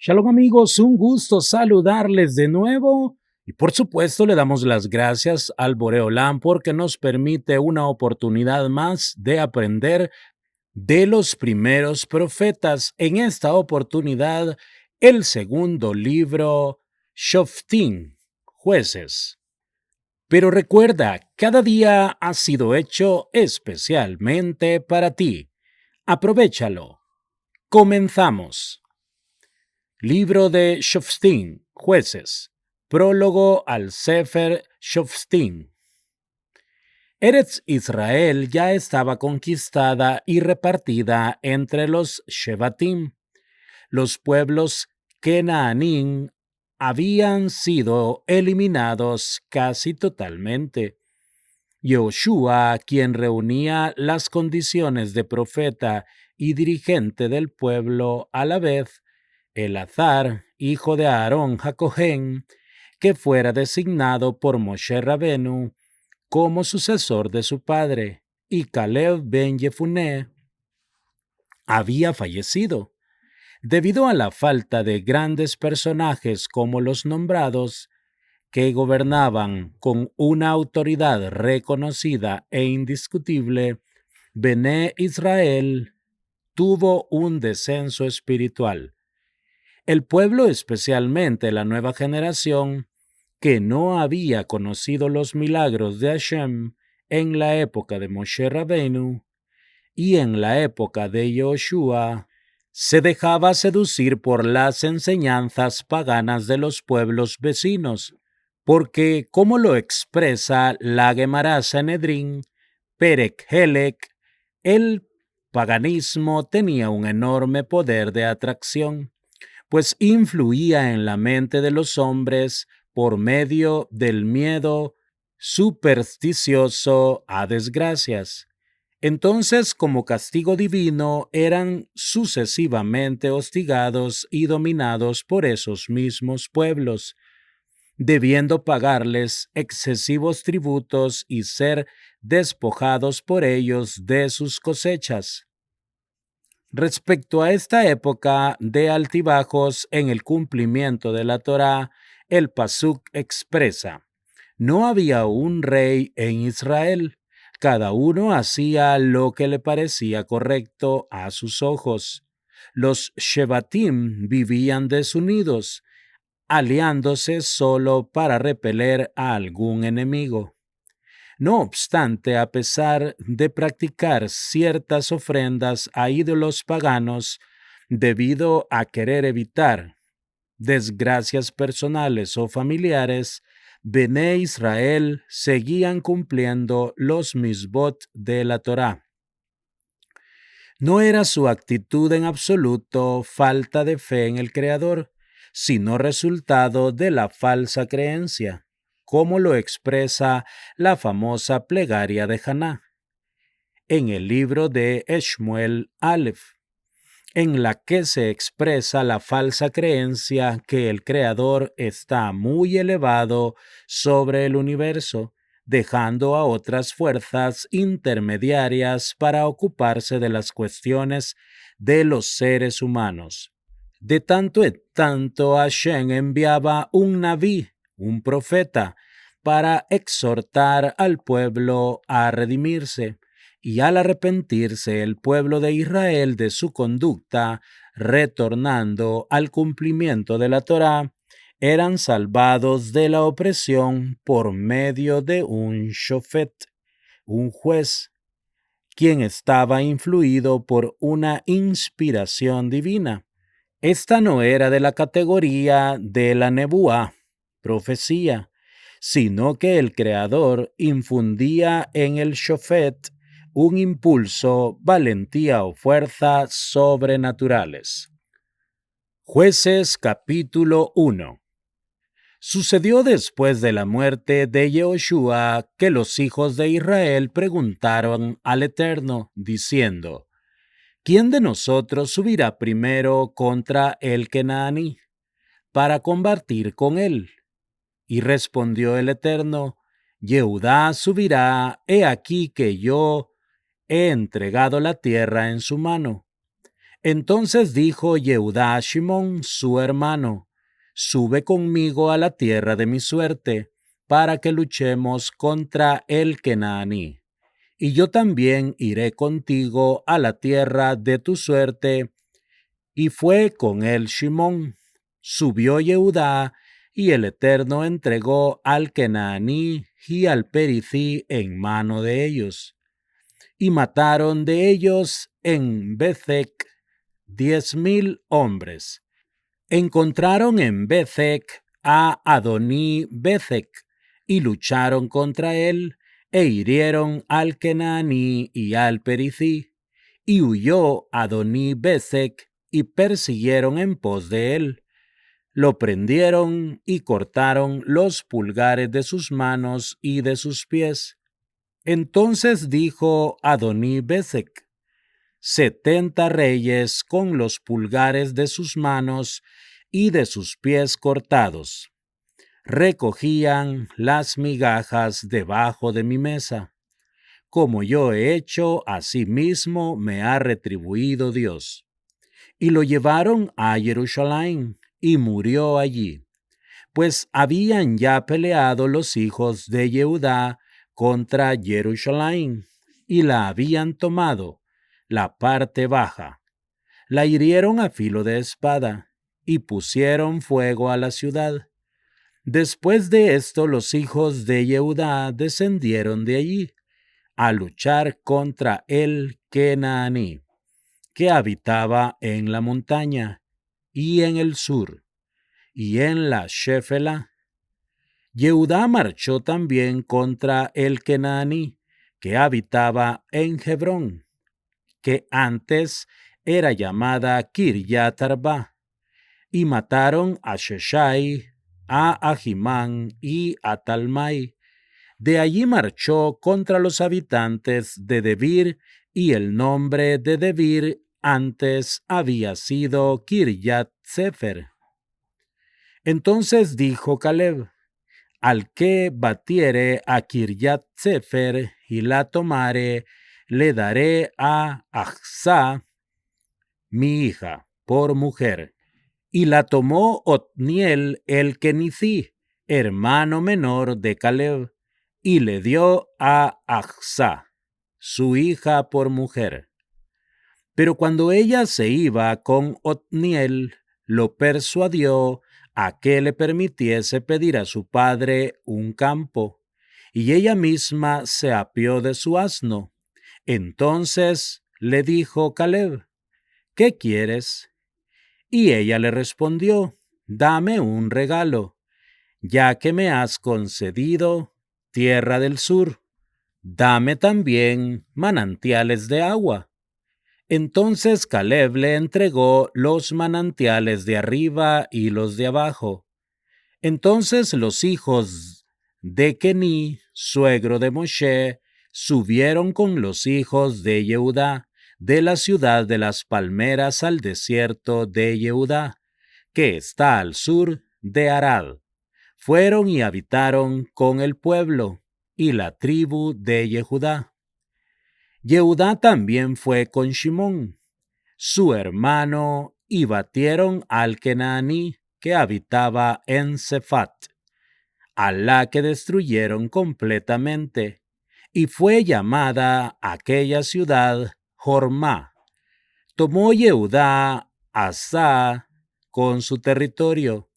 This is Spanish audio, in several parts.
Shalom amigos, un gusto saludarles de nuevo y por supuesto le damos las gracias al Boreolán porque nos permite una oportunidad más de aprender de los primeros profetas. En esta oportunidad, el segundo libro, Shoftim, Jueces. Pero recuerda, cada día ha sido hecho especialmente para ti. Aprovéchalo. Comenzamos. Libro de Shoftim, Jueces. Prólogo al Sefer Shoftim. Eretz Israel ya estaba conquistada y repartida entre los Shevatim. Los pueblos Kenaanín habían sido eliminados casi totalmente. Yoshua, quien reunía las condiciones de profeta y dirigente del pueblo a la vez, Elazar, hijo de Aarón Jacojén, que fuera designado por Moshe Rabenu como sucesor de su padre, y Caleb ben Yefuné había fallecido. Debido a la falta de grandes personajes como los nombrados, que gobernaban con una autoridad reconocida e indiscutible, Bené Israel tuvo un descenso espiritual. El pueblo, especialmente la nueva generación, que no había conocido los milagros de Hashem en la época de Moshe Rabbeinu y en la época de Yoshua, se dejaba seducir por las enseñanzas paganas de los pueblos vecinos, porque, como lo expresa la Gemara Sanedrín, Perek Helek, el paganismo tenía un enorme poder de atracción, pues influía en la mente de los hombres por medio del miedo supersticioso a desgracias. Entonces, como castigo divino, eran sucesivamente hostigados y dominados por esos mismos pueblos, debiendo pagarles excesivos tributos y ser despojados por ellos de sus cosechas. Respecto a esta época de altibajos en el cumplimiento de la Torá, el Pasuk expresa: no había un rey en Israel, cada uno hacía lo que le parecía correcto a sus ojos. Los Shevatim vivían desunidos, aliándose solo para repeler a algún enemigo. No obstante, a pesar de practicar ciertas ofrendas a ídolos paganos debido a querer evitar desgracias personales o familiares, Bené Israel seguían cumpliendo los misbot de la Torá. No era su actitud en absoluto falta de fe en el Creador, sino resultado de la falsa creencia, como lo expresa la famosa plegaria de Haná en el libro de Shmuel Aleph, en la que se expresa la falsa creencia que el Creador está muy elevado sobre el universo, dejando a otras fuerzas intermediarias para ocuparse de las cuestiones de los seres humanos. De tanto en tanto Hashem enviaba un naví, un profeta, para exhortar al pueblo a redimirse, y al arrepentirse el pueblo de Israel de su conducta, retornando al cumplimiento de la Torá, eran salvados de la opresión por medio de un shofet, un juez, quien estaba influido por una inspiración divina. Esta no era de la categoría de la nebuá, profecía, sino que el Creador infundía en el shofet un impulso, valentía o fuerza sobrenaturales. Jueces capítulo 1. Sucedió después de la muerte de Yehoshua que los hijos de Israel preguntaron al Eterno, diciendo: ¿quién de nosotros subirá primero contra el Kenaaní para combatir con él? Y respondió el Eterno: Yehudá subirá, he aquí que yo he entregado la tierra en su mano. Entonces dijo Yehudá a Shimón, su hermano: Sube conmigo a la tierra de mi suerte, para que luchemos contra el Kenaaní. Y yo también iré contigo a la tierra de tu suerte. Y fue con él Shimón. Subió Yehudá, y el Eterno entregó al Kenaaní y al Pericí en mano de ellos. Y mataron de ellos en Bezec 10,000 hombres. Encontraron en Bezec a Adoní Bezec, y lucharon contra él, e hirieron al Kenaaní y al Pericí. Y huyó Adoní Bezec, y persiguieron en pos de él. Lo prendieron y cortaron los pulgares de sus manos y de sus pies. Entonces dijo Adoní Bezec: 70 reyes con los pulgares de sus manos y de sus pies cortados recogían las migajas debajo de mi mesa. Como yo he hecho, asimismo me ha retribuido Dios. Y lo llevaron a Jerusalén, y murió allí, pues habían ya peleado los hijos de Yehudá contra Jerusalén, y la habían tomado, la parte baja. La hirieron a filo de espada, y pusieron fuego a la ciudad. Después de esto, los hijos de Yehudá descendieron de allí a luchar contra el Kenaaní, que habitaba en la montaña, y en el sur, y en la Shefela. Yehudá marchó también contra el Kenaaní, que habitaba en Hebrón, que antes era llamada Kiryat Arba, y mataron a Sheshai, a Ahimán y a Talmai. De allí marchó contra los habitantes de Debir, y el nombre de Debir antes había sido Kiryat Sefer. Entonces dijo Caleb: Al que batiere a Kiryat Sefer y la tomare, le daré a Achsá, mi hija, por mujer. Y la tomó Otniel el Kenicí, hermano menor de Caleb, y le dio a Achsá, su hija, por mujer. Pero cuando ella se iba con Otniel, lo persuadió a que le permitiese pedir a su padre un campo, y ella misma se apió de su asno. Entonces le dijo Caleb: ¿Qué quieres? Y ella le respondió: Dame un regalo, ya que me has concedido tierra del sur. Dame también manantiales de agua. Entonces Caleb le entregó los manantiales de arriba y los de abajo. Entonces los hijos de Kení, suegro de Moshe, subieron con los hijos de Yehudá de la ciudad de las palmeras al desierto de Yehudá, que está al sur de Arad. Fueron y habitaron con el pueblo y la tribu de Yehudá. Yehudá también fue con Shimón, su hermano, y batieron al Kenaaní, que habitaba en Sefat, a la que destruyeron completamente, y fue llamada aquella ciudad Jormá. Tomó Yehudá Asá con su territorio,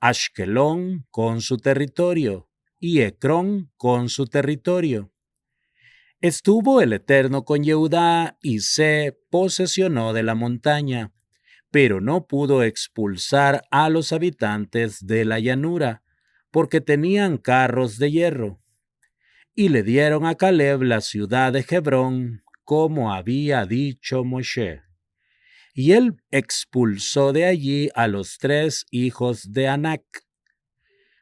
Ashkelón con su territorio, y Ecrón con su territorio. Estuvo el Eterno con Yehudá, y se posesionó de la montaña, pero no pudo expulsar a los habitantes de la llanura, porque tenían carros de hierro. Y le dieron a Caleb la ciudad de Hebrón, como había dicho Moshe. Y él expulsó de allí a los 3 hijos de Anac,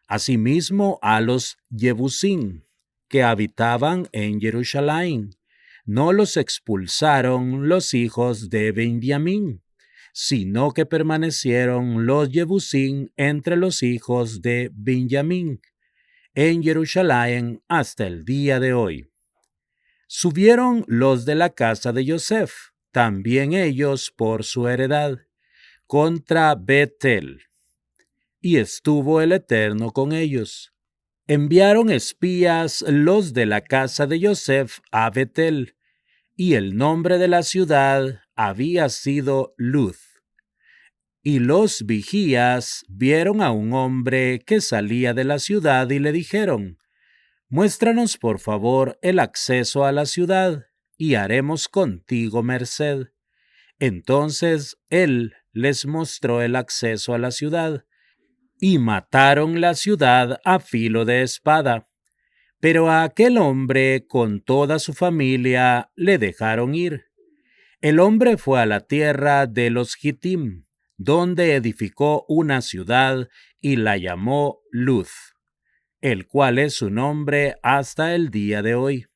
asimismo a los Jebusín, que habitaban en Jerusalén. No los expulsaron los hijos de Benjamín, sino que permanecieron los Jebusín entre los hijos de Benjamín en Jerusalén hasta el día de hoy. Subieron los de la casa de Yosef, también ellos por su heredad, contra Betel. Y estuvo el Eterno con ellos. Enviaron espías los de la casa de Yosef a Betel, y el nombre de la ciudad había sido Luz. Y los vigías vieron a un hombre que salía de la ciudad y le dijeron: Muéstranos por favor el acceso a la ciudad, y haremos contigo merced. Entonces él les mostró el acceso a la ciudad, y mataron la ciudad a filo de espada. Pero a aquel hombre con toda su familia le dejaron ir. El hombre fue a la tierra de los Gitim, donde edificó una ciudad y la llamó Luz, el cual es su nombre hasta el día de hoy.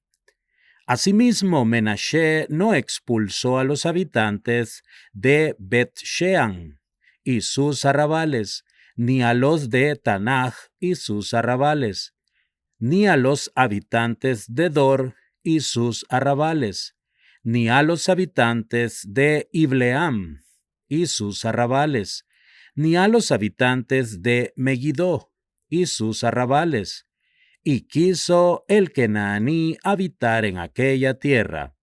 Asimismo, Menashe no expulsó a los habitantes de Bet-Shean y sus arrabales, ni a los de Tanaj y sus arrabales, ni a los habitantes de Dor y sus arrabales, ni a los habitantes de Ibleam y sus arrabales, ni a los habitantes de Megiddo y sus arrabales. Y quiso el Kenaní habitar en aquella tierra.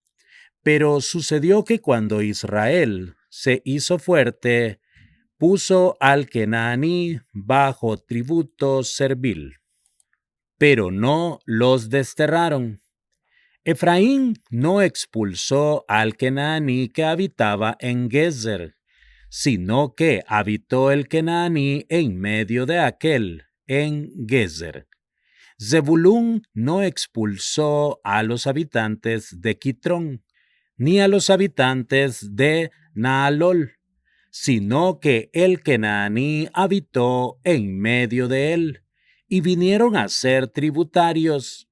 Pero sucedió que cuando Israel se hizo fuerte, puso al Kenaní bajo tributo servil. Pero no los desterraron. Efraín no expulsó al Kenaní que habitaba en Gezer, sino que habitó el Kenaní en medio de aquel, en Gezer. Zebulún no expulsó a los habitantes de Quitrón, ni a los habitantes de Naalol, sino que el Kenaní habitó en medio de él, y vinieron a ser tributarios.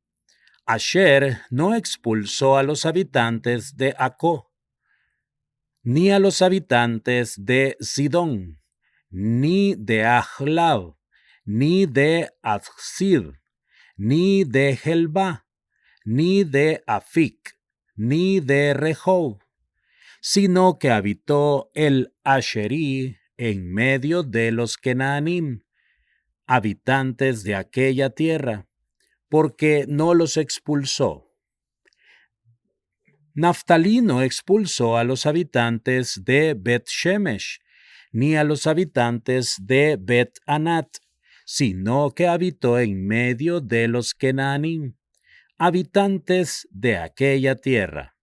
Asher no expulsó a los habitantes de Acó, ni a los habitantes de Sidón, ni de Ahlab, ni de Azib, ni de Helba, ni de Afik, ni de Rehob, sino que habitó el Asherí en medio de los Kenaanim, habitantes de aquella tierra, porque no los expulsó. Naftalí no expulsó a los habitantes de Bet-Shemesh, ni a los habitantes de Bet-Anat, sino que habitó en medio de los Kenaanim, habitantes de aquella tierra.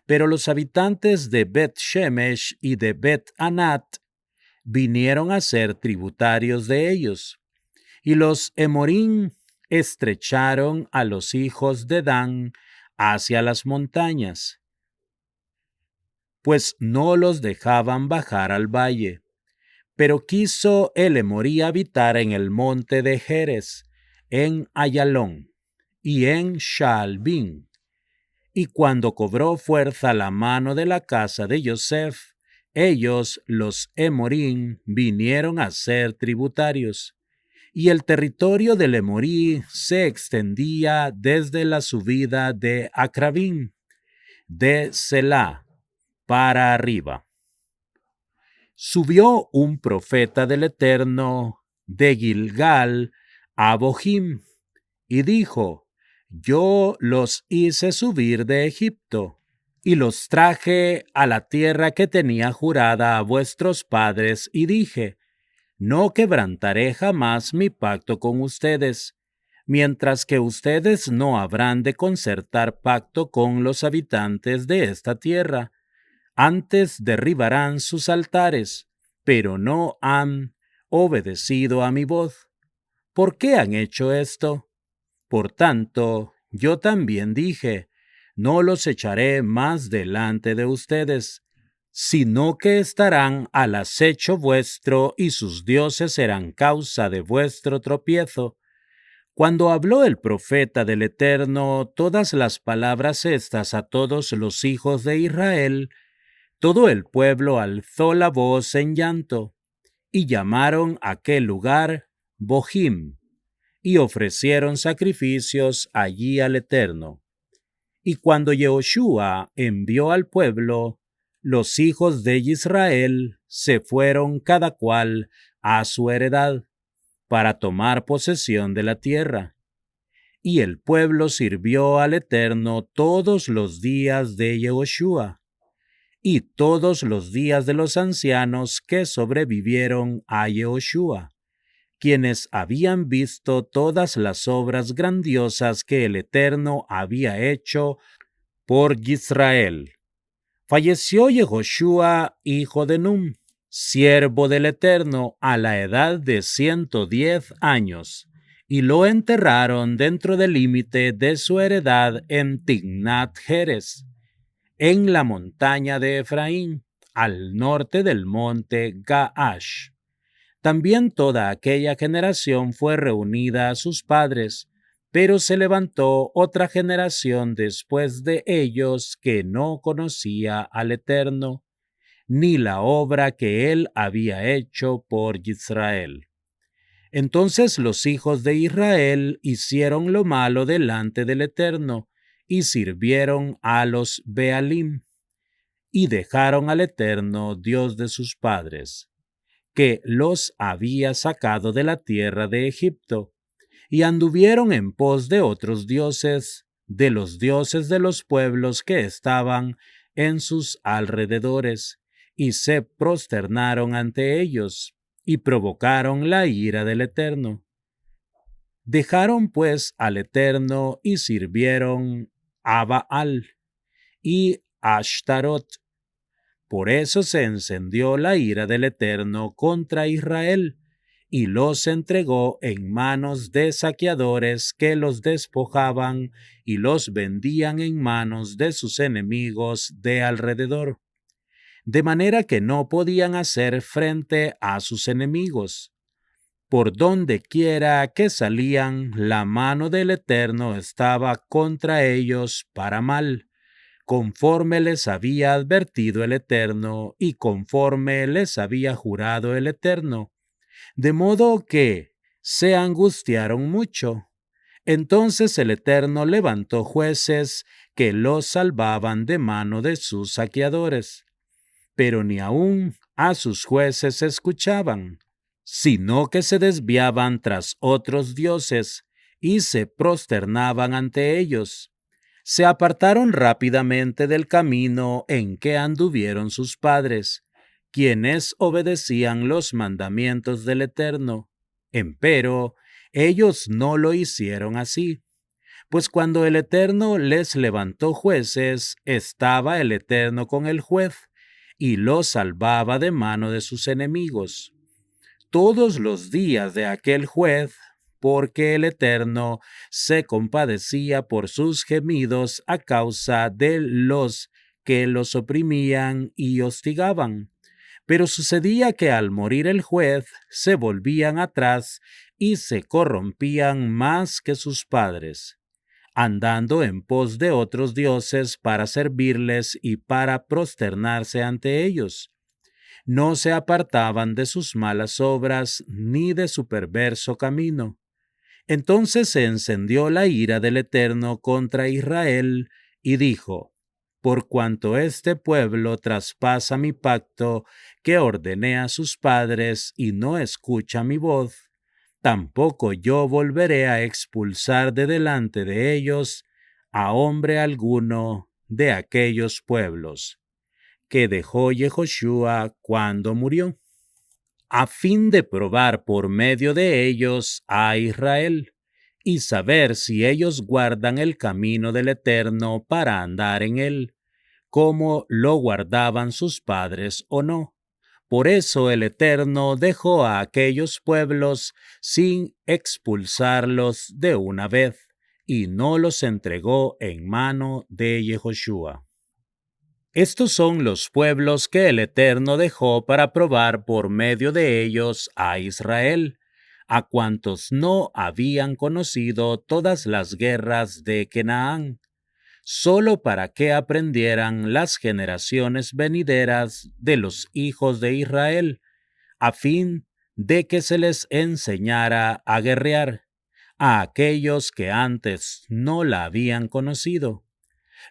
Pero los habitantes de Bet-Shemesh y de Bet-Anat vinieron a ser tributarios de ellos, y los Emorim estrecharon a los hijos de Dan hacia las montañas, pues no los dejaban bajar al valle. Pero quiso el Emorí habitar en el monte de Jerez, en Ayalón y en Shaalbín. Y cuando cobró fuerza la mano de la casa de Yosef, ellos, los Emorim, vinieron a ser tributarios. Y el territorio del Emorí se extendía desde la subida de Acrabín, de Selá, para arriba. Subió un profeta del Eterno de Gilgal a Bohim y dijo: Yo los hice subir de Egipto y los traje a la tierra que tenía jurada a vuestros padres, y dije: No quebrantaré jamás mi pacto con ustedes, mientras que ustedes no habrán de concertar pacto con los habitantes de esta tierra. Antes derribarán sus altares, pero no han obedecido a mi voz. ¿Por qué han hecho esto? Por tanto, yo también dije: No los echaré más delante de ustedes, sino que estarán al acecho vuestro, y sus dioses serán causa de vuestro tropiezo. Cuando habló el profeta del Eterno todas las palabras estas a todos los hijos de Israel, todo el pueblo alzó la voz en llanto, y llamaron aquel lugar Bohim, y ofrecieron sacrificios allí al Eterno. Y cuando Yehoshua envió al pueblo, los hijos de Israel se fueron cada cual a su heredad para tomar posesión de la tierra. Y el pueblo sirvió al Eterno todos los días de Yehoshua y todos los días de los ancianos que sobrevivieron a Yehoshua, quienes habían visto todas las obras grandiosas que el Eterno había hecho por Israel. Falleció Yehoshua, hijo de Num, siervo del Eterno, a la edad de 110 años, y lo enterraron dentro del límite de su heredad en Tignat Jeres, en la montaña de Efraín, al norte del monte Gaash. También toda aquella generación fue reunida a sus padres, pero se levantó otra generación después de ellos que no conocía al Eterno, ni la obra que él había hecho por Israel. Entonces los hijos de Israel hicieron lo malo delante del Eterno, y sirvieron a los Bealim, y dejaron al Eterno, Dios de sus padres, que los había sacado de la tierra de Egipto, y anduvieron en pos de otros dioses, de los pueblos que estaban en sus alrededores, y se prosternaron ante ellos, y provocaron la ira del Eterno. Dejaron pues al Eterno y sirvieron a Baal y a Ashtarot. Por eso se encendió la ira del Eterno contra Israel, y los entregó en manos de saqueadores que los despojaban y los vendían en manos de sus enemigos de alrededor, de manera que no podían hacer frente a sus enemigos. Por donde quiera que salían, la mano del Eterno estaba contra ellos para mal, conforme les había advertido el Eterno y conforme les había jurado el Eterno, de modo que se angustiaron mucho. Entonces el Eterno levantó jueces que los salvaban de mano de sus saqueadores, pero ni aun a sus jueces escuchaban, sino que se desviaban tras otros dioses y se prosternaban ante ellos. Se apartaron rápidamente del camino en que anduvieron sus padres, quienes obedecían los mandamientos del Eterno. Empero, ellos no lo hicieron así, pues cuando el Eterno les levantó jueces, estaba el Eterno con el juez, y los salvaba de mano de sus enemigos todos los días de aquel juez, porque el Eterno se compadecía por sus gemidos a causa de los que los oprimían y hostigaban. Pero sucedía que al morir el juez se volvían atrás y se corrompían más que sus padres, andando en pos de otros dioses para servirles y para prosternarse ante ellos. No se apartaban de sus malas obras ni de su perverso camino. Entonces se encendió la ira del Eterno contra Israel y dijo: Por cuanto este pueblo traspasa mi pacto que ordené a sus padres y no escucha mi voz, tampoco yo volveré a expulsar de delante de ellos a hombre alguno de aquellos pueblos que dejó Yehoshua cuando murió, a fin de probar por medio de ellos a Israel, y saber si ellos guardan el camino del Eterno para andar en él, como lo guardaban sus padres o no. Por eso el Eterno dejó a aquellos pueblos sin expulsarlos de una vez, y no los entregó en mano de Yehoshua. Estos son los pueblos que el Eterno dejó para probar por medio de ellos a Israel, a cuantos no habían conocido todas las guerras de Canaán, solo para que aprendieran las generaciones venideras de los hijos de Israel, a fin de que se les enseñara a guerrear a aquellos que antes no la habían conocido.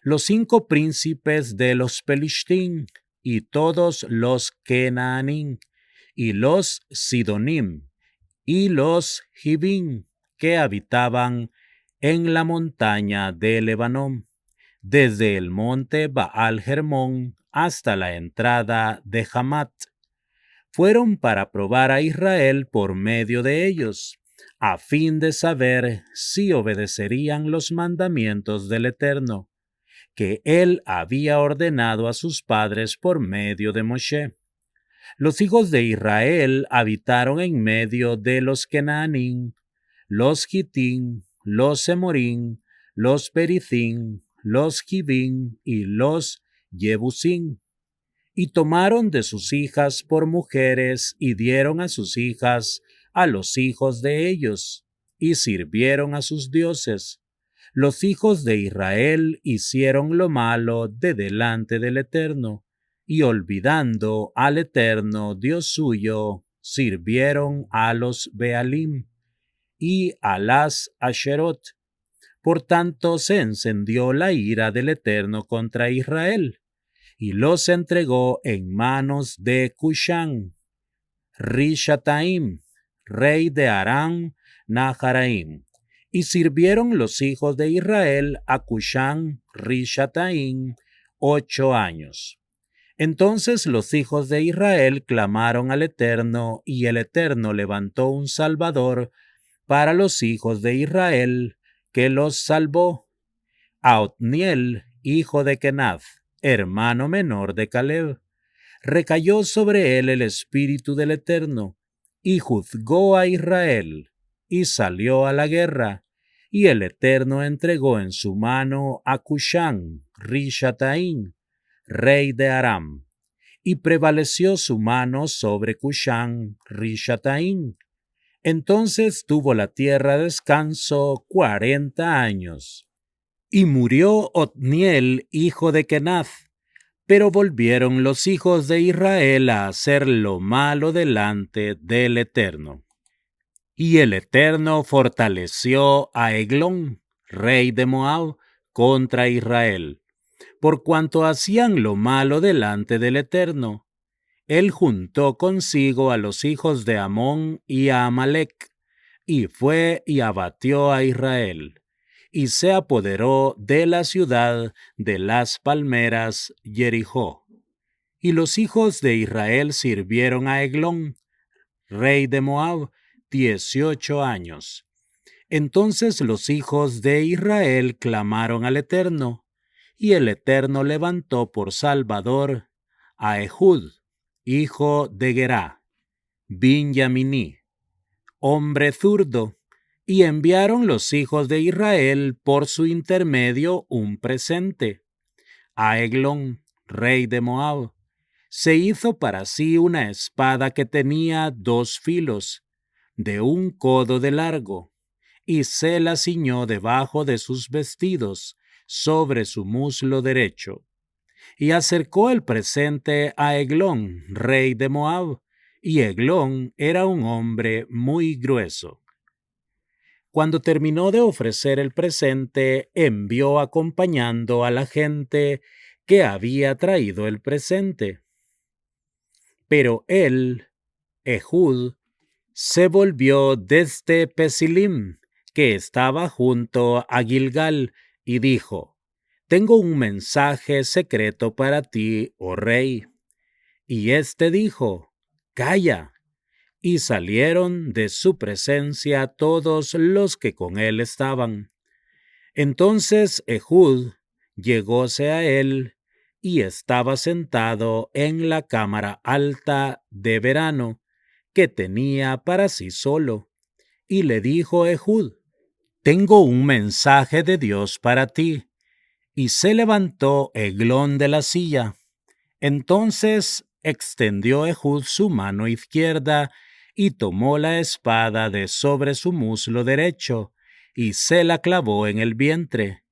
Los 5 príncipes de los Pelishtim y todos los Kenaanim, y los Sidonim, y los Hivim, que habitaban en la montaña de Lebanón, desde el monte Baal Hermón hasta la entrada de Hamat. Fueron para probar a Israel por medio de ellos, a fin de saber si obedecerían los mandamientos del Eterno, que él había ordenado a sus padres por medio de Moshe. Los hijos de Israel habitaron en medio de los Kenaanim, los Gitim, los Emorim, los Perithim, los Hivim y los Jebusim, y tomaron de sus hijas por mujeres y dieron a sus hijas a los hijos de ellos, y sirvieron a sus dioses. Los hijos de Israel hicieron lo malo de delante del Eterno, y olvidando al Eterno Dios suyo, sirvieron a los Bealim y a las Asherot. Por tanto se encendió la ira del Eterno contra Israel, y los entregó en manos de Cushán, Rishataim, rey de Aram Naharaim. Y sirvieron los hijos de Israel a Cushán Rishataim 8 años. Entonces los hijos de Israel clamaron al Eterno, y el Eterno levantó un Salvador para los hijos de Israel, que los salvó, a Otniel, hijo de Kenaz, hermano menor de Caleb. Recayó sobre él el espíritu del Eterno, y juzgó a Israel, y salió a la guerra, y el Eterno entregó en su mano a Cushán Rishataim, rey de Aram, y prevaleció su mano sobre Cushán Rishataim. Entonces tuvo la tierra descanso 40 años. Y murió Otniel, hijo de Kenaz. Pero volvieron los hijos de Israel a hacer lo malo delante del Eterno. Y el Eterno fortaleció a Eglón, rey de Moab, contra Israel, por cuanto hacían lo malo delante del Eterno. Él juntó consigo a los hijos de Amón y a Amalec, y fue y abatió a Israel, y se apoderó de la ciudad de las palmeras Jericó. Y los hijos de Israel sirvieron a Eglón, rey de Moab, 18 años. Entonces los hijos de Israel clamaron al Eterno, y el Eterno levantó por Salvador a Ehud, hijo de Gerá, Binjaminí, hombre zurdo, y enviaron los hijos de Israel por su intermedio un presente. A Eglón, rey de Moab, se hizo para sí una espada que tenía 2 filos, de 1 codo de largo, y se la ciñó debajo de sus vestidos, sobre su muslo derecho. Y acercó el presente a Eglón, rey de Moab, y Eglón era un hombre muy grueso. Cuando terminó de ofrecer el presente, envió acompañando a la gente que había traído el presente. Pero él, Ehud, se volvió desde Pesilim, que estaba junto a Gilgal, y dijo: «Tengo un mensaje secreto para ti, oh rey». Y éste dijo: «Calla». Y salieron de su presencia todos los que con él estaban. Entonces Ehud llegóse a él, y estaba sentado en la cámara alta de verano, que tenía para sí solo. Y le dijo Ehud: «Tengo un mensaje de Dios para ti». Y se levantó Eglón de la silla. Entonces extendió Ehud su mano izquierda, y tomó la espada de sobre su muslo derecho, y se la clavó en el vientre,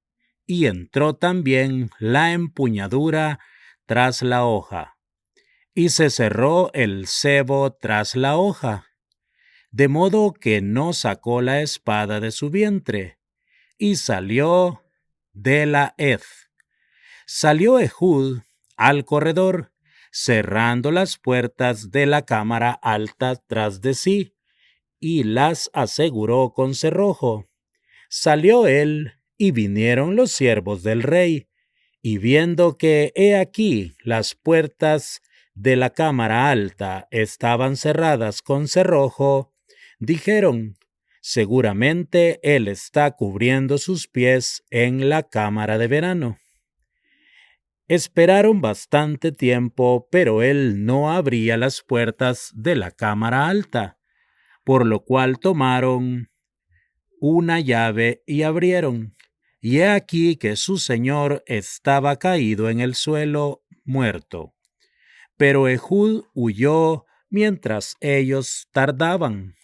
y entró también la empuñadura tras la hoja, y se cerró el cebo tras la hoja, de modo que no sacó la espada de su vientre, y salió de la hez. Salió Ehud al corredor, cerrando las puertas de la cámara alta tras de sí, y las aseguró con cerrojo. Salió él, y vinieron los siervos del rey, y viendo que he aquí las puertas de la cámara alta estaban cerradas con cerrojo, dijeron: seguramente él está cubriendo sus pies en la cámara de verano. Esperaron bastante tiempo, pero él no abría las puertas de la cámara alta, por lo cual tomaron una llave y abrieron. Y he aquí que su señor estaba caído en el suelo, muerto. Pero Ehud huyó mientras ellos tardaban,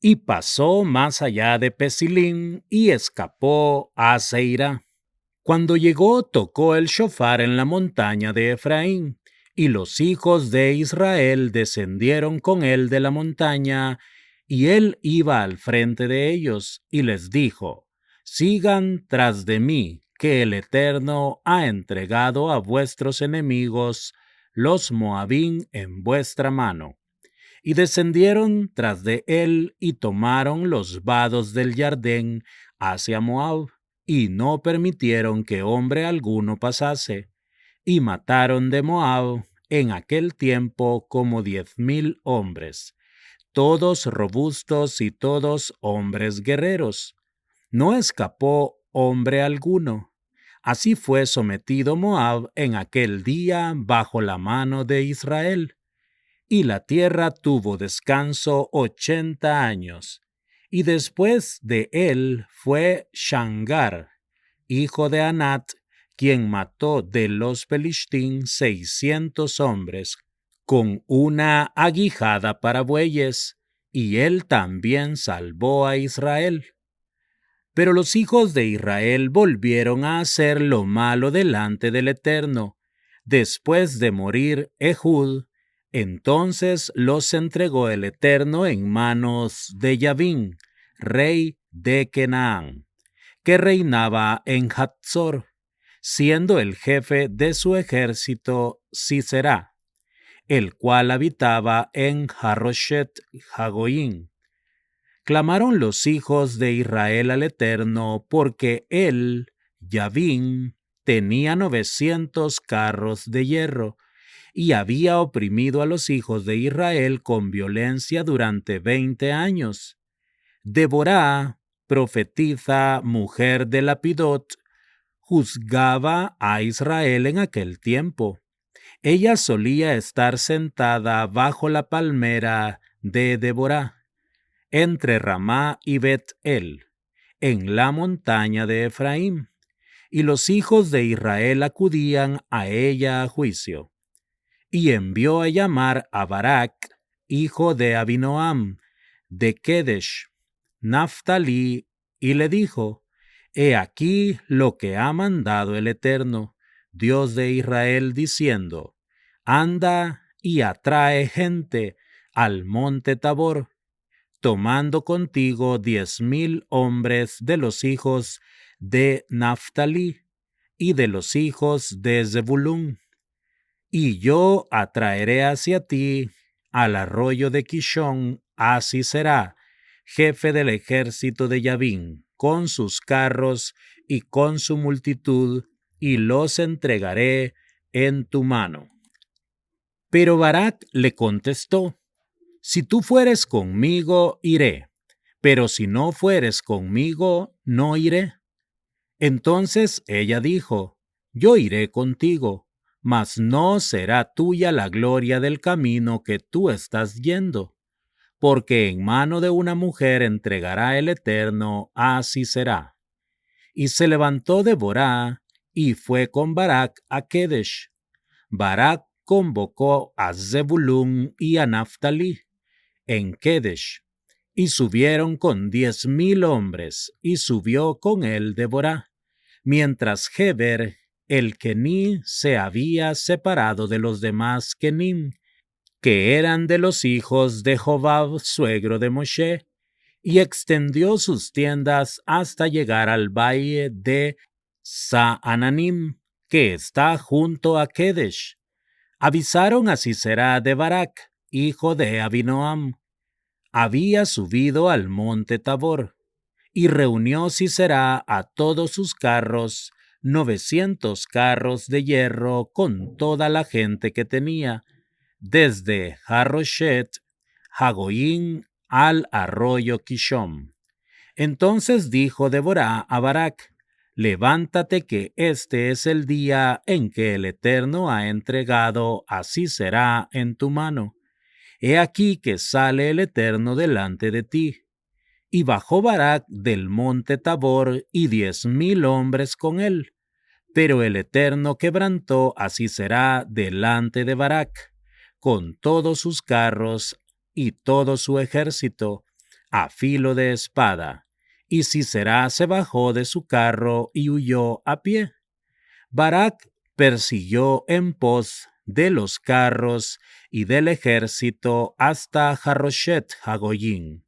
y pasó más allá de Pesilín y escapó a Seirá. Cuando llegó, tocó el shofar en la montaña de Efraín, y los hijos de Israel descendieron con él de la montaña, y él iba al frente de ellos, y les dijo: sigan tras de mí, que el Eterno ha entregado a vuestros enemigos, los Moabín, en vuestra mano. Y descendieron tras de él, y tomaron los vados del Jardén hacia Moab, y no permitieron que hombre alguno pasase, y mataron de Moab en aquel tiempo como 10,000 hombres, todos robustos y todos hombres guerreros. No escapó hombre alguno. Así fue sometido Moab en aquel día bajo la mano de Israel. Y la tierra tuvo descanso 80 años. Y después de él fue Shamgar, hijo de Anat, quien mató de los Pelistín 600 hombres, con una aguijada para bueyes, y él también salvó a Israel. Pero los hijos de Israel volvieron a hacer lo malo delante del Eterno. Después de morir Ehud, entonces los entregó el Eterno en manos de Yavín, rey de Canaán, que reinaba en Hatzor, siendo el jefe de su ejército Sisera, el cual habitaba en Haroshet Hagoyim. Clamaron los hijos de Israel al Eterno, porque él, Yavín, tenía 900 carros de hierro, y había oprimido a los hijos de Israel con violencia durante 20 años. Deborá, profetisa, mujer de Lapidot, juzgaba a Israel en aquel tiempo. Ella solía estar sentada bajo la palmera de Deborá, entre Ramá y Bet-El, en la montaña de Efraín, y los hijos de Israel acudían a ella a juicio. Y envió a llamar a Barak, hijo de Abinoam, de Kedesh, Naftali, y le dijo: he aquí lo que ha mandado el Eterno, Dios de Israel, diciendo: anda y atrae gente al monte Tabor, tomando contigo 10,000 hombres de los hijos de Naftali y de los hijos de Zebulún. Y yo atraeré hacia ti al arroyo de Kishón a Sisera, jefe del ejército de Yavín, con sus carros y con su multitud, y los entregaré en tu mano. Pero Barak le contestó: si tú fueres conmigo, iré, pero si no fueres conmigo, no iré. Entonces ella dijo: yo iré contigo, mas no será tuya la gloria del camino que tú estás yendo, porque en mano de una mujer entregará el Eterno a Sisera. Y se levantó Deborá y fue con Barak a Kedesh. Barak convocó a Zebulún y a Naftali en Kedesh, y subieron con 10,000 hombres, y subió con él Deborá, mientras Heber, el Kení, se había separado de los demás Kenim, que eran de los hijos de Jobab, suegro de Moshe, y extendió sus tiendas hasta llegar al valle de Saananim, que está junto a Kedesh. avisaron a Sisera de Barak, hijo de Abinoam. Había subido al monte Tabor, y reunió Sisera a todos sus carros, 900 carros de hierro con toda la gente que tenía, desde Haroshet, Hagoín al arroyo Kishom. Entonces dijo Deborah a Barak: levántate, que este es el día en que el Eterno ha entregado a Sisera en tu mano. He aquí que sale el Eterno delante de ti. Y bajó Barak del monte Tabor y 10,000 hombres con él. Pero el Eterno quebrantó a Sisera delante de Barak, con todos sus carros y todo su ejército, a filo de espada. Y Sisera se bajó de su carro y huyó a pie. Barak persiguió en pos de los carros y del ejército hasta Haroshet Hagoyim,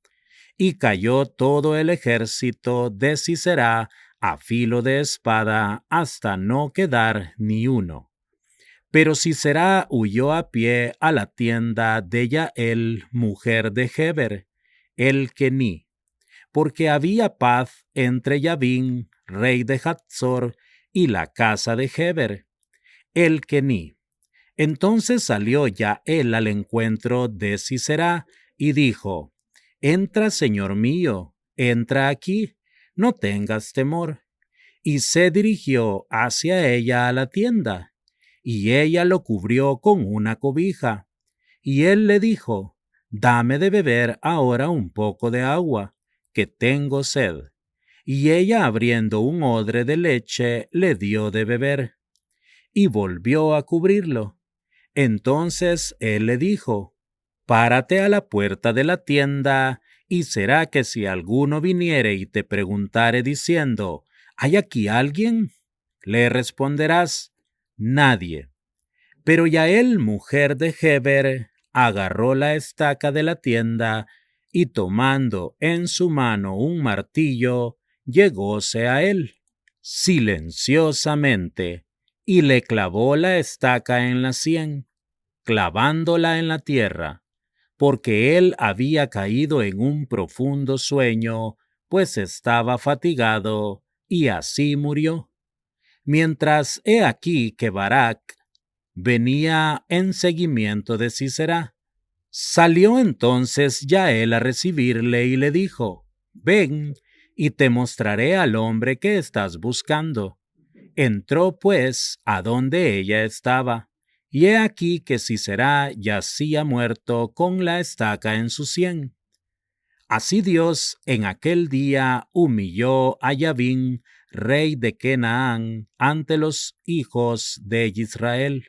y cayó todo el ejército de Sisera a filo de espada hasta no quedar ni uno. Pero Sisera huyó a pie a la tienda de Yael, mujer de Heber, el Kení, porque había paz entre Yabín, rey de Hatzor, y la casa de Heber, el Kení. Entonces salió Yael al encuentro de Sisera y dijo: entra, señor mío, entra aquí, no tengas temor. Y se dirigió hacia ella a la tienda, y ella lo cubrió con una cobija. Y él le dijo: dame de beber ahora un poco de agua, que tengo sed. Y ella, abriendo un odre de leche, le dio de beber, y volvió a cubrirlo. Entonces él le dijo: párate a la puerta de la tienda, y será que si alguno viniere y te preguntare diciendo: ¿hay aquí alguien?, le responderás: nadie. Pero Yael, mujer de Heber, agarró la estaca de la tienda, y tomando en su mano un martillo, llegóse a él silenciosamente, y le clavó la estaca en la sien, clavándola en la tierra, porque él había caído en un profundo sueño, pues estaba fatigado, y así murió. Mientras he aquí que Barak venía en seguimiento de Sisera. Salió entonces Yael a recibirle y le dijo: ven, y te mostraré al hombre que estás buscando. Entró pues a donde ella estaba, y he aquí que Sisera yacía muerto con la estaca en su sien. Así Dios en aquel día humilló a Yabín, rey de Canaán, ante los hijos de Israel.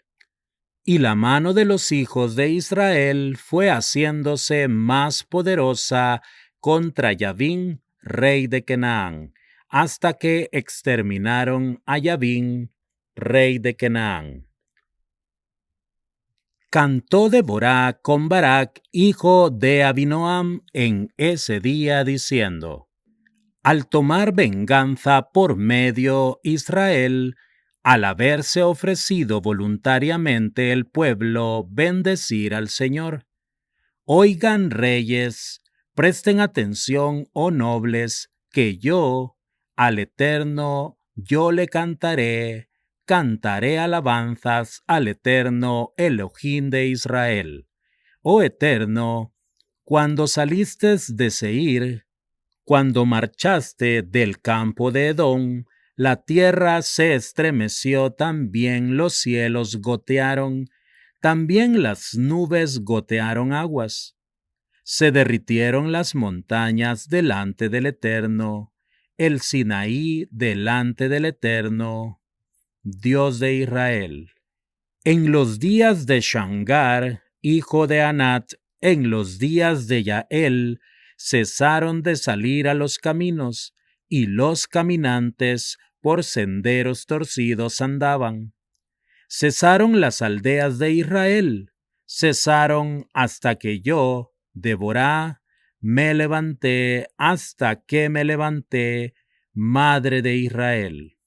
Y la mano de los hijos de Israel fue haciéndose más poderosa contra Yabín, rey de Canaán, hasta que exterminaron a Yabín, rey de Canaán. Cantó Deborah con Barak, hijo de Abinoam, en ese día diciendo: al tomar venganza por medio Israel, al haberse ofrecido voluntariamente el pueblo bendecir al Señor. Oigan, reyes, presten atención, oh nobles, que yo, al Eterno, yo le cantaré alabanzas al Eterno Elohim de Israel. Oh Eterno, cuando saliste de Seir, cuando marchaste del campo de Edom, la tierra se estremeció, también los cielos gotearon, también las nubes gotearon aguas. Se derritieron las montañas delante del Eterno, el Sinaí delante del Eterno, Dios de Israel. En los días de Shamgar, hijo de Anat, en los días de Yael, cesaron de salir a los caminos, y los caminantes por senderos torcidos andaban. Cesaron las aldeas de Israel, cesaron hasta que yo, Deborah, me levanté, hasta que me levanté, madre de Israel.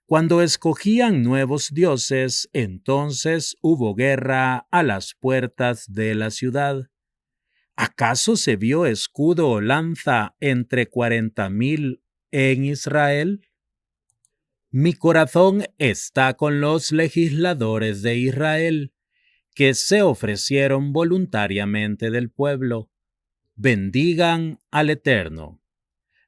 Cuando escogían nuevos dioses, entonces hubo guerra a las puertas de la ciudad. ¿Acaso se vio escudo o lanza entre 40,000 en Israel? Mi corazón está con los legisladores de Israel, que se ofrecieron voluntariamente del pueblo. Bendigan al Eterno.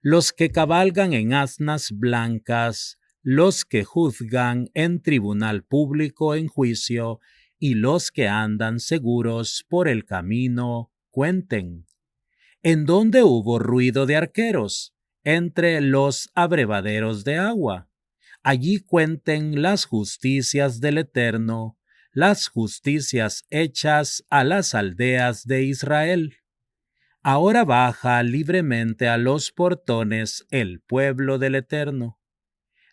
Los que cabalgan en asnas blancas, los que juzgan en tribunal público en juicio, y los que andan seguros por el camino, cuenten. ¿En dónde hubo ruido de arqueros? Entre los abrevaderos de agua. Allí cuenten las justicias del Eterno, las justicias hechas a las aldeas de Israel. Ahora baja libremente a los portones el pueblo del Eterno.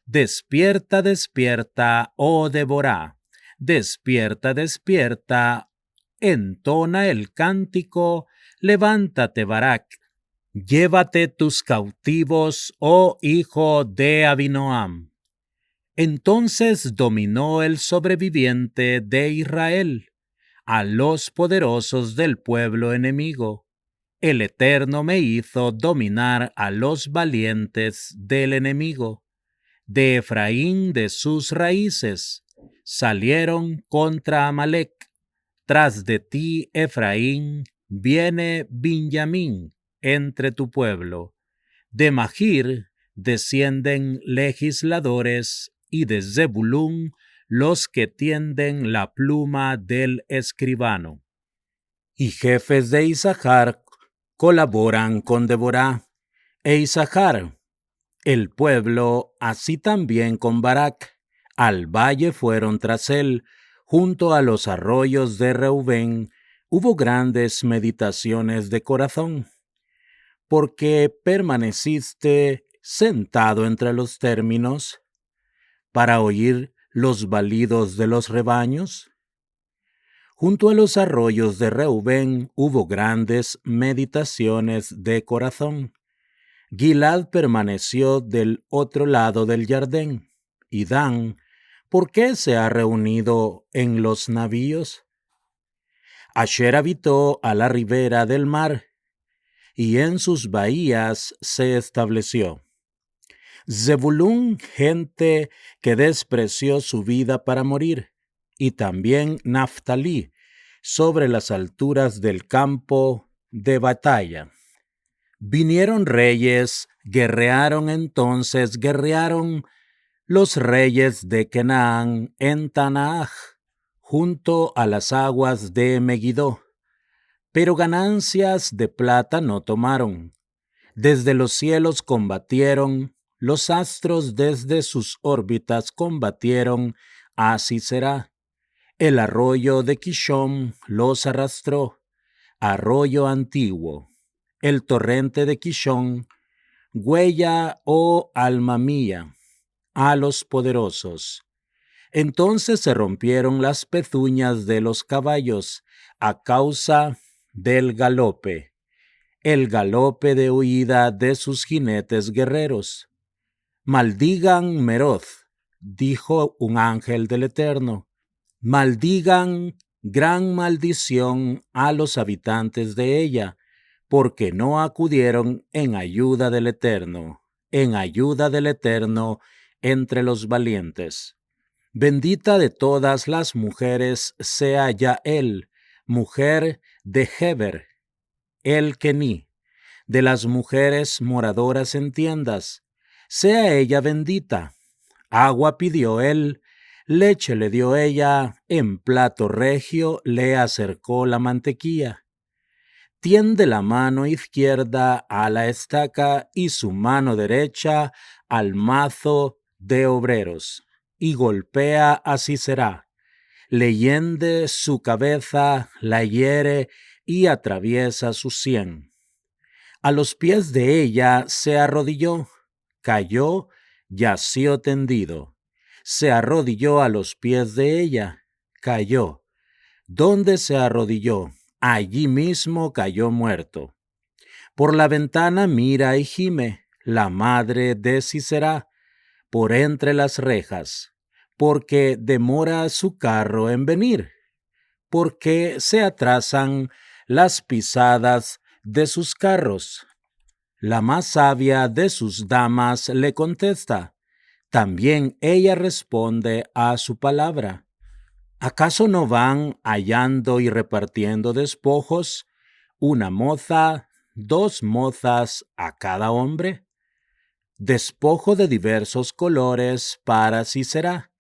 Despierta, despierta, oh Deborah. Despierta, despierta. Entona el cántico. Levántate, Barak. Llévate tus cautivos, oh hijo de Abinoam. Entonces dominó el sobreviviente de Israel a los poderosos del pueblo enemigo. El Eterno me hizo dominar a los valientes del enemigo. De Efraín, de sus raíces, salieron contra Amalec. Tras de ti, Efraín, viene Benjamín entre tu pueblo. De Magir descienden legisladores, y de Zebulún los que tienden la pluma del escribano. Y jefes de Isachar colaboran con Deborah, e Isachar, el pueblo, así también con Barak, al valle fueron tras él, junto a los arroyos de Reubén, hubo grandes meditaciones de corazón, porque permaneciste sentado entre los términos, para oír los balidos de los rebaños. Junto a los arroyos de Reubén hubo grandes meditaciones de corazón. Gilad permaneció del otro lado del Jardín. Y Dan, ¿por qué se ha reunido en los navíos? Asher habitó a la ribera del mar, y en sus bahías se estableció. Zebulún, gente que despreció su vida para morir, y también Naftalí, sobre las alturas del campo de batalla. Vinieron reyes, guerrearon los reyes de Canaán en Tanaaj, junto a las aguas de Megiddo, pero ganancias de plata no tomaron. Desde los cielos combatieron, los astros desde sus órbitas combatieron, así será. El arroyo de Kishón los arrastró, arroyo antiguo. El torrente de Kishón, huella, oh alma mía, a los poderosos. Entonces se rompieron las pezuñas de los caballos a causa del galope, el galope de huida de sus jinetes guerreros. Maldigan Meroz, dijo un ángel del Eterno. Maldigan gran maldición a los habitantes de ella, porque no acudieron en ayuda del Eterno entre los valientes. Bendita de todas las mujeres sea Yael, mujer de Heber, el Kení, de las mujeres moradoras en tiendas, sea ella bendita. Agua pidió él, leche le dio ella, en plato regio le acercó la mantequilla. Tiende la mano izquierda a la estaca y su mano derecha al mazo de obreros, y golpea a Sisera. Le hiende su cabeza, la hiere y atraviesa su sien. A los pies de ella se arrodilló, cayó, yació tendido. Se arrodilló a los pies de ella, cayó. ¿Dónde se arrodilló? Allí mismo cayó muerto. Por la ventana mira y gime, la madre de Sisera, por entre las rejas, porque demora su carro en venir, porque se atrasan las pisadas de sus carros. La más sabia de sus damas le contesta. También ella responde a su palabra. ¿Acaso no van hallando y repartiendo despojos, una moza, 2 mozas a cada hombre? Despojo de diversos colores para Sisera,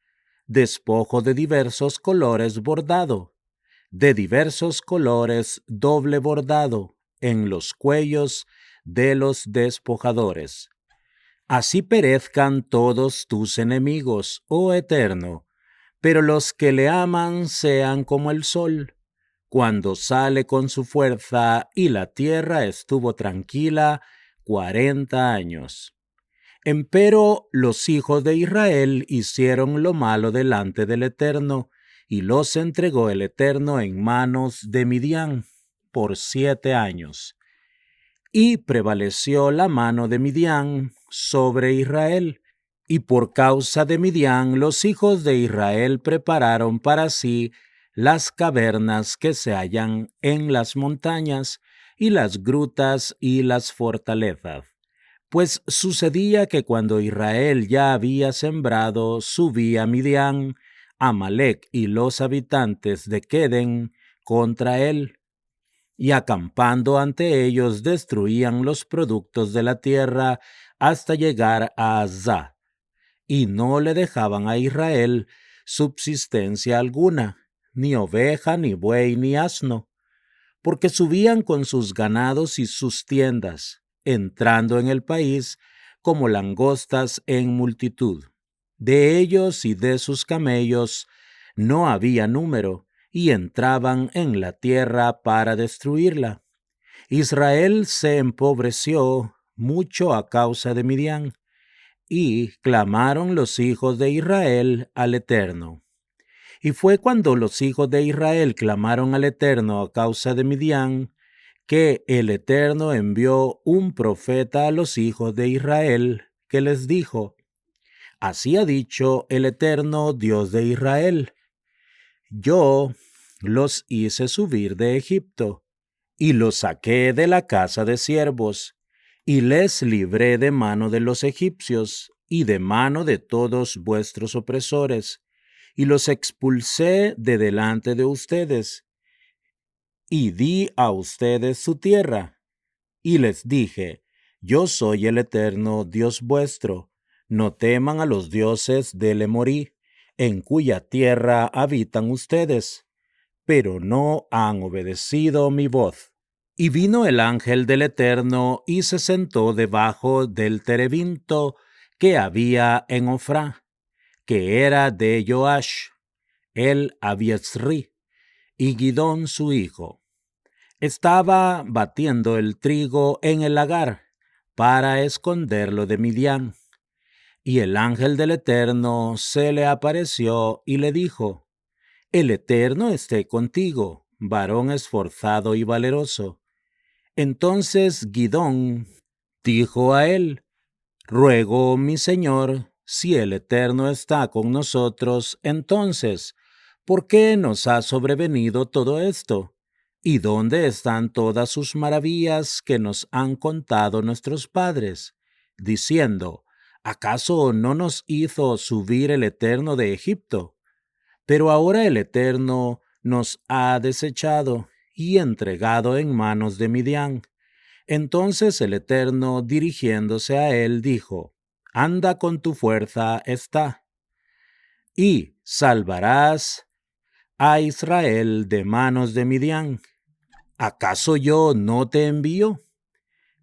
despojo de diversos colores bordado, de diversos colores doble bordado en los cuellos de los despojadores. Así perezcan todos tus enemigos, oh Eterno, pero los que le aman sean como el sol, cuando sale con su fuerza y la tierra estuvo tranquila 40 años. Empero los hijos de Israel hicieron lo malo delante del Eterno, y los entregó el Eterno en manos de Midian por 7 años. Y prevaleció la mano de Midian sobre Israel, y por causa de Midian los hijos de Israel prepararon para sí las cavernas que se hallan en las montañas, y las grutas y las fortalezas. Pues sucedía que cuando Israel ya había sembrado, subía Midian, Amalec y los habitantes de Queden contra él, y acampando ante ellos destruían los productos de la tierra hasta llegar a Azá, y no le dejaban a Israel subsistencia alguna, ni oveja, ni buey, ni asno, porque subían con sus ganados y sus tiendas, entrando en el país como langostas en multitud. De ellos y de sus camellos no había número, y entraban en la tierra para destruirla. Israel se empobreció mucho a causa de Midian, y clamaron los hijos de Israel al Eterno. Y fue cuando los hijos de Israel clamaron al Eterno a causa de Midian, que el Eterno envió un profeta a los hijos de Israel, que les dijo: Así ha dicho el Eterno Dios de Israel: Yo los hice subir de Egipto, y los saqué de la casa de siervos, y les libré de mano de los egipcios, y de mano de todos vuestros opresores, y los expulsé de delante de ustedes, y di a ustedes su tierra. Y les dije: Yo soy el Eterno Dios vuestro, no teman a los dioses del Emorí, en cuya tierra habitan ustedes, pero no han obedecido mi voz. Y vino el ángel del Eterno y se sentó debajo del terebinto que había en Ofrá, que era de Joash, el Abiezrí, y Gidón su hijo. Estaba batiendo el trigo en el lagar para esconderlo de Midian. Y el ángel del Eterno se le apareció y le dijo: El Eterno esté contigo, varón esforzado y valeroso. Entonces Gidón dijo a él: Ruego, mi señor, si el Eterno está con nosotros, entonces, ¿por qué nos ha sobrevenido todo esto? ¿Y dónde están todas sus maravillas que nos han contado nuestros padres, diciendo: ¿acaso no nos hizo subir el Eterno de Egipto? Pero ahora el Eterno nos ha desechado y entregado en manos de Midian. Entonces el Eterno, dirigiéndose a él, dijo: Anda con tu fuerza está, y salvarás a Israel de manos de Midian. ¿Acaso yo no te envío?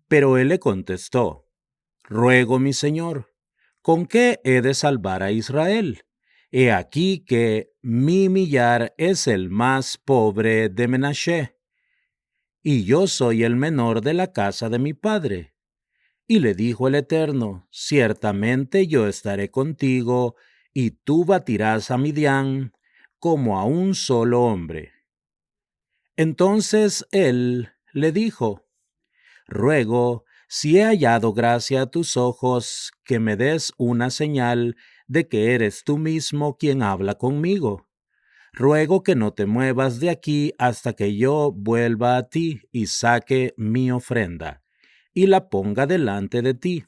Pero él le contestó: Ruego, mi señor, ¿con qué he de salvar a Israel? He aquí que mi millar es el más pobre de Menashe, y yo soy el menor de la casa de mi padre. Y le dijo el Eterno: Ciertamente yo estaré contigo, y tú batirás a Midian como a un solo hombre. Entonces él le dijo: Ruego, si he hallado gracia a tus ojos, que me des una señal de que eres tú mismo quien habla conmigo. Ruego que no te muevas de aquí hasta que yo vuelva a ti y saque mi ofrenda, y la ponga delante de ti.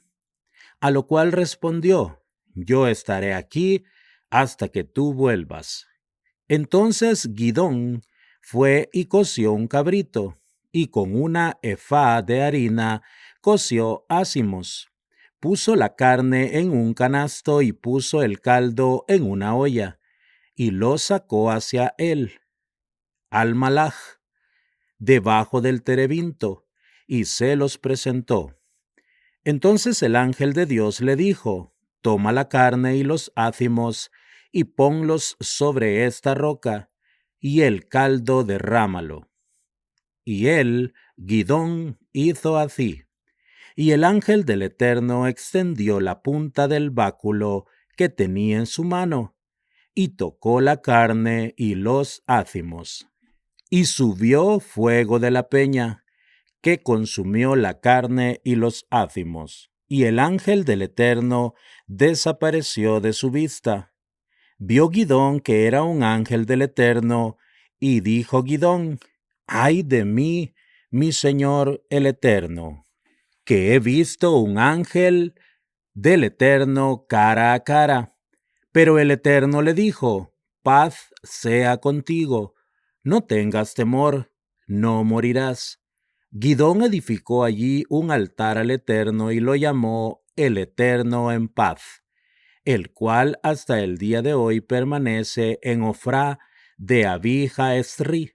A lo cual respondió, yo estaré aquí hasta que tú vuelvas. Entonces Gidón fue y coció un cabrito, y con una efá de harina coció ázimos. Puso la carne en un canasto y puso el caldo en una olla, y lo sacó hacia él, al malaj, debajo del terebinto, y se los presentó. Entonces el ángel de Dios le dijo, toma la carne y los ázimos, y ponlos sobre esta roca, y el caldo derrámalo. Y él, Gidón, hizo así. Y el ángel del Eterno extendió la punta del báculo que tenía en su mano, y tocó la carne y los ázimos. Y subió fuego de la peña, que consumió la carne y los ázimos. Y el ángel del Eterno desapareció de su vista. Vio Gidón que era un ángel del Eterno, y dijo Gidón, ay de mí, mi Señor el Eterno, que he visto un ángel del Eterno cara a cara. Pero el Eterno le dijo, paz sea contigo, no tengas temor, no morirás. Gidón edificó allí un altar al Eterno y lo llamó el Eterno en paz, el cual hasta el día de hoy permanece en Ofrá de Abija Esri.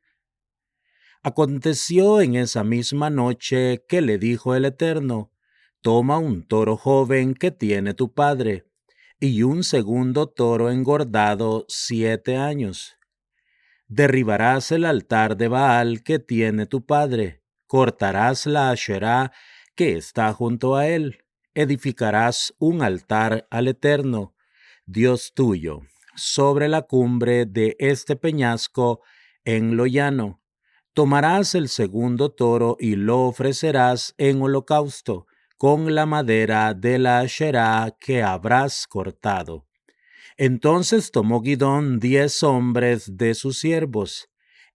Aconteció en esa misma noche que le dijo el Eterno, toma un toro joven que tiene tu padre, y un segundo toro engordado 7 años. Derribarás el altar de Baal que tiene tu padre, cortarás la Asherá que está junto a él, edificarás un altar al Eterno, Dios tuyo, sobre la cumbre de este peñasco en lo llano. Tomarás el segundo toro y lo ofrecerás en holocausto, con la madera de la Asherá que habrás cortado. Entonces tomó Gidón 10 hombres de sus siervos,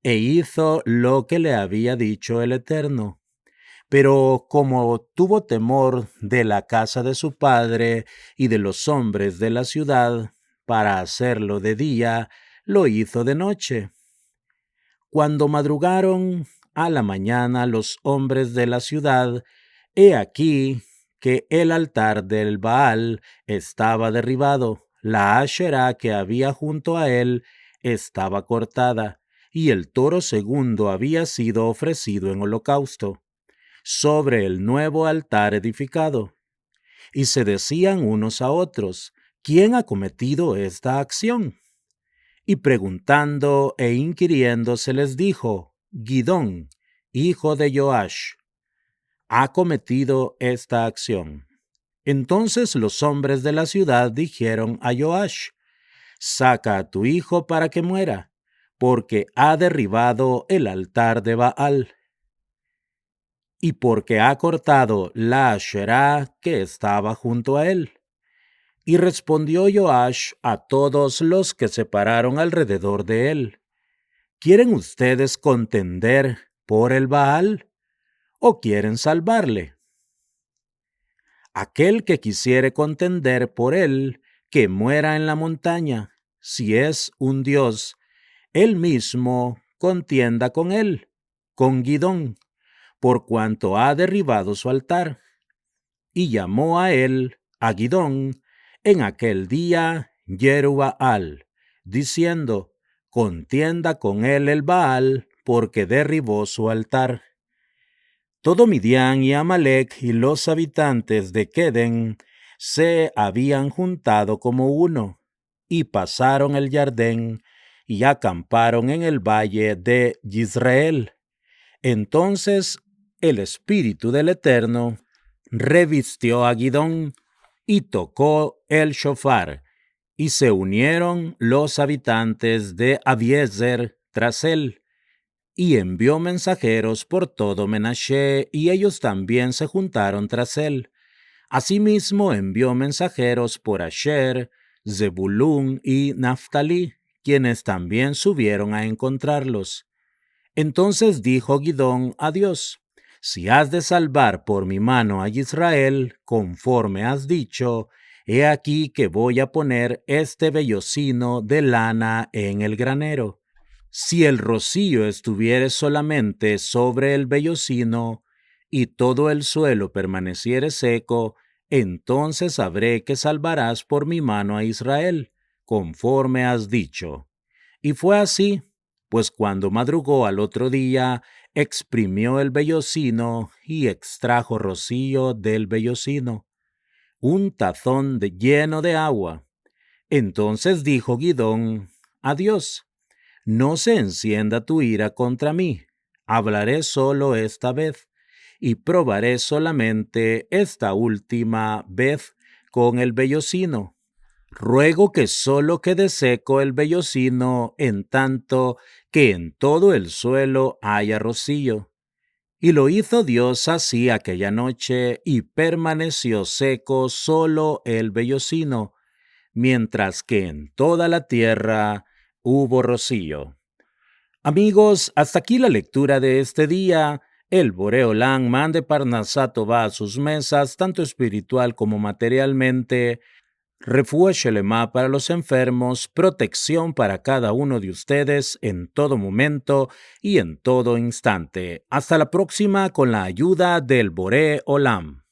e hizo lo que le había dicho el Eterno. Pero como tuvo temor de la casa de su padre y de los hombres de la ciudad, para hacerlo de día, lo hizo de noche. Cuando madrugaron a la mañana los hombres de la ciudad, he aquí que el altar del Baal estaba derribado, la Asherá que había junto a él estaba cortada, y el toro segundo había sido ofrecido en holocausto, sobre el nuevo altar edificado. Y se decían unos a otros, ¿quién ha cometido esta acción? Y preguntando e inquiriendo se les dijo, Gidón, hijo de Joash, ha cometido esta acción. Entonces los hombres de la ciudad dijeron a Joash, saca a tu hijo para que muera, porque ha derribado el altar de Baal, y porque ha cortado la Asherá que estaba junto a él. Y respondió Joash a todos los que se pararon alrededor de él, ¿quieren ustedes contender por el Baal o quieren salvarle? Aquel que quisiere contender por él, que muera en la montaña, si es un dios, él mismo contienda con él, con Gidón, por cuanto ha derribado su altar. Y llamó a él, a Gidón, en aquel día Jerubbaal, diciendo, contienda con él el Baal, porque derribó su altar. Todo Midian y Amalec y los habitantes de Queden se habían juntado como uno, y pasaron el Jardén, y acamparon en el valle de Yisrael. Entonces el Espíritu del Eterno revistió a Gidón, y tocó el shofar, y se unieron los habitantes de Abiezer tras él, y envió mensajeros por todo Menashe, y ellos también se juntaron tras él. Asimismo envió mensajeros por Asher, Zebulún y Naftali, quienes también subieron a encontrarlos. Entonces dijo Gidón a Dios: Si has de salvar por mi mano a Israel, conforme has dicho, he aquí que voy a poner este vellocino de lana en el granero. Si el rocío estuviere solamente sobre el vellocino, y todo el suelo permaneciere seco, entonces sabré que salvarás por mi mano a Israel, conforme has dicho. Y fue así, pues cuando madrugó al otro día, exprimió el vellocino y extrajo rocío del vellocino, un tazón lleno de agua. Entonces dijo Gidón a Dios: No se encienda tu ira contra mí, hablaré solo esta vez, y probaré solamente esta última vez con el vellocino. Ruego que solo quede seco el vellocino, en tanto que en todo el suelo haya rocío. Y lo hizo Dios así aquella noche, y permaneció seco solo el vellocino, mientras que en toda la tierra hubo rocío. Amigos, hasta aquí la lectura de este día. El Boreolán mande Parnasá Tová a sus mesas, tanto espiritual como materialmente. Refugio Shelema para los enfermos, protección para cada uno de ustedes en todo momento y en todo instante. Hasta la próxima con la ayuda del Boré Olam.